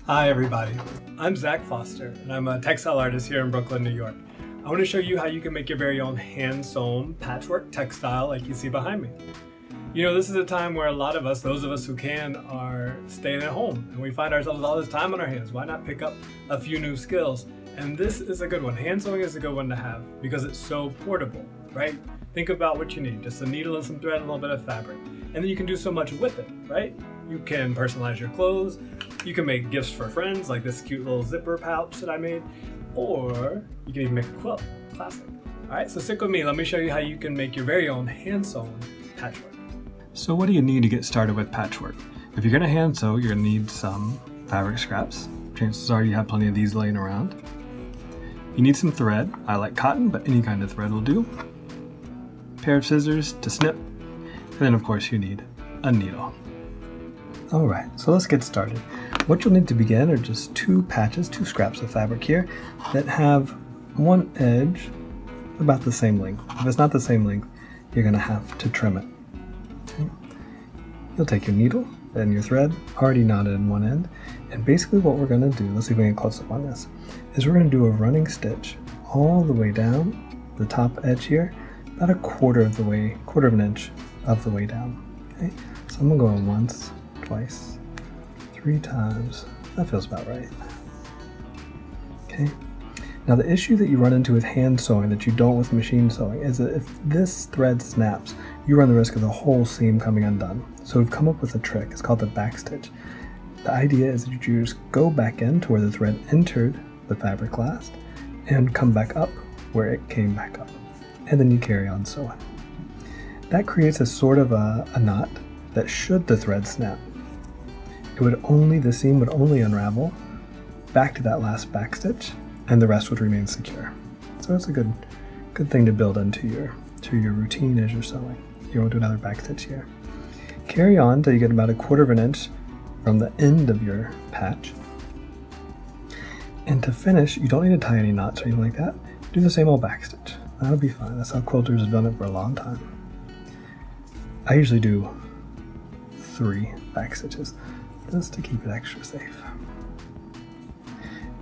Hi everybody, I'm Zak Foster and I'm a textile artist here in Brooklyn, New York. I want to show you how you can make your very own hand-sewn patchwork textile like you see behind me. You know, this is a time where a lot of us, those of us who can, are staying at home and we find ourselves with all this time on our hands. Why not pick up a few new skills? And this is a good one. Hand sewing is a good one to have because it's so portable, right? Think about what you need, just a needle and some thread and a little bit of fabric. And then you can do so much with it, right? You can personalize your clothes, you can make gifts for friends like this cute little zipper pouch that I made, or you can even make a quilt, classic. All right, so stick with me, let me show you how you can make your very own hand-sewn patchwork. So what do you need to get started with patchwork? If you're gonna hand sew, you're gonna need some fabric scraps. Chances are you have plenty of these laying around. You need some thread. I like cotton, but any kind of thread will do. A pair of scissors to snip, and then of course you need a needle. All right, so let's get started. What you'll need to begin are just two scraps of fabric here that have one edge about the same length. If it's not the same length, you're gonna have to trim it. Okay. You'll take your needle and your thread, already knotted in one end, and basically what we're gonna do, let's see if we can get close up on this, is we're gonna do a running stitch all the way down the top edge here, about a quarter of an inch of the way down. Okay, so I'm gonna go in once, twice, 3 times. That feels about right. Okay. Now the issue that you run into with hand sewing that you don't with machine sewing is that if this thread snaps, you run the risk of the whole seam coming undone. So we've come up with a trick. It's called the back stitch. The idea is that you just go back in to where the thread entered the fabric last and come back up where it came back up. And then you carry on sewing. That creates a sort of a knot that should the thread snap, the seam would only unravel back to that last back stitch and the rest would remain secure. So it's a good thing to build into your routine as you're sewing. You won't do another back stitch here. Carry on until you get about a quarter of an inch from the end of your patch. And to finish, you don't need to tie any knots or anything like that. Do the same old back stitch. That'll be fine. That's how quilters have done it for a long time. I usually do 3 back stitches just to keep it extra safe.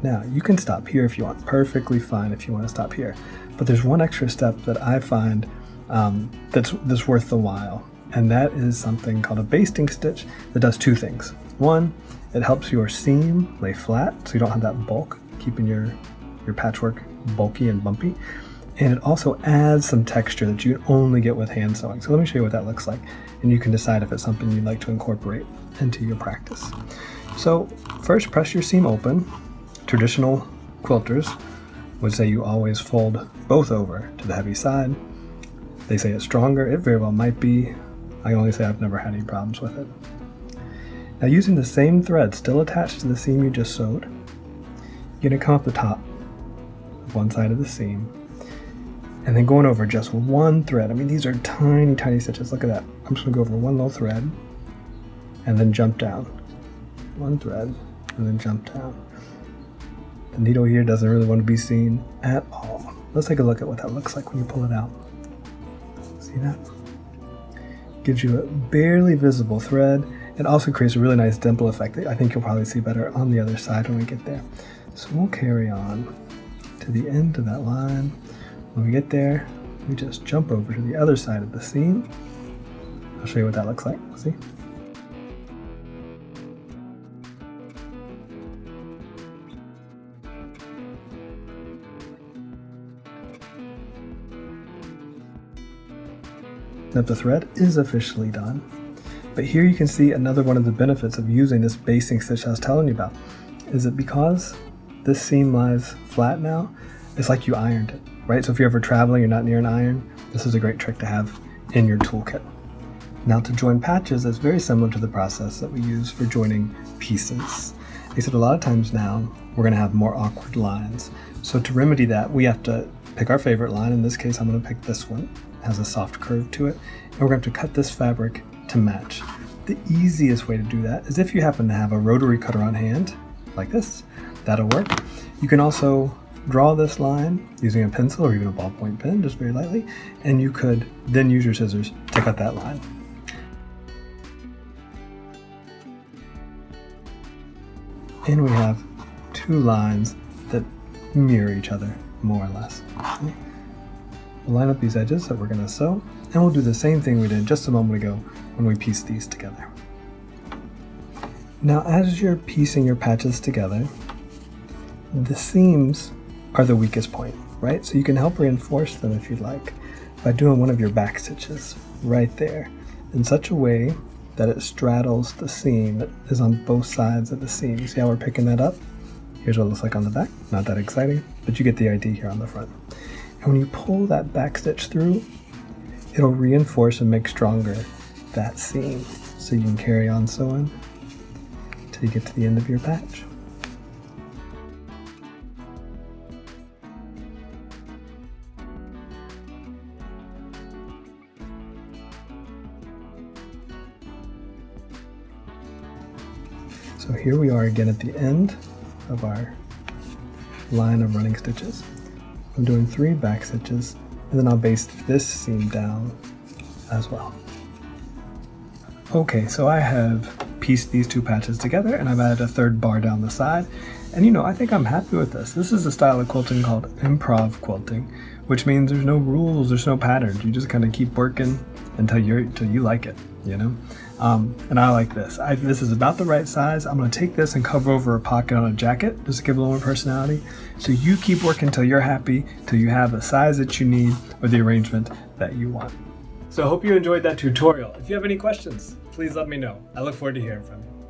Now you can stop here if you want, perfectly fine if you want to stop here, but there's one extra step that I find that's worth the while, and that is something called a basting stitch that does 2 things. One, it helps your seam lay flat so you don't have that bulk, keeping your patchwork bulky and bumpy, and it also adds some texture that you only get with hand sewing. So let me show you what that looks like, and you can decide if it's something you'd like to incorporate into your practice. So first, press your seam open. Traditional quilters would say you always fold both over to the heavy side. They say it's stronger. It very well might be. I can only say I've never had any problems with it. Now using the same thread still attached to the seam you just sewed, you're going to come up the top of one side of the seam and then going over just one thread. I mean, these are tiny, tiny stitches. Look at that. I'm just going to go over one little thread and then jump down. One thread and then jump down. The needle here doesn't really want to be seen at all. Let's take a look at what that looks like when you pull it out. See that? Gives you a barely visible thread. It also creates a really nice dimple effect that I think you'll probably see better on the other side when we get there. So we'll carry on to the end of that line. When we get there, we just jump over to the other side of the seam. I'll show you what that looks like. See? That the thread is officially done. But here you can see another one of the benefits of using this basting stitch I was telling you about, is that because this seam lies flat now, it's like you ironed it, right? So if you're ever traveling, you're not near an iron, this is a great trick to have in your toolkit. Now to join patches, it's very similar to the process that we use for joining pieces, except a lot of times now we're going to have more awkward lines. So to remedy that, we have to pick our favorite line. In this case, I'm going to pick this one. It has a soft curve to it, and we're going to have to cut this fabric to match. The easiest way to do that is if you happen to have a rotary cutter on hand, like this, that'll work. You can also draw this line using a pencil or even a ballpoint pen, just very lightly, and you could then use your scissors to cut that line. And we have two lines that mirror each other, more or less. We'll line up these edges that we're going to sew, and we'll do the same thing we did just a moment ago when we pieced these together. Now, as you're piecing your patches together, the seams are the weakest point, right? So you can help reinforce them if you'd like by doing one of your back stitches right there in such a way that it straddles the seam that is on both sides of the seam. See how we're picking that up? Here's what it looks like on the back. Not that exciting, but you get the idea here on the front. And when you pull that back stitch through, it'll reinforce and make stronger that seam. So you can carry on sewing till you get to the end of your patch. So here we are again at the end of our line of running stitches. I'm doing 3 back stitches, and then I'll baste this seam down as well. Okay, so I have pieced these 2 patches together, and I've added a 3rd bar down the side. And I think I'm happy with this. This is a style of quilting called improv quilting, which means there's no rules, there's no patterns. You just kind of keep working until you like it, And I like this. This is about the right size. I'm going to take this and cover over a pocket on a jacket just to give a little more personality. So you keep working till you're happy, till you have the size that you need or the arrangement that you want. So I hope you enjoyed that tutorial. If you have any questions, please let me know. I look forward to hearing from you.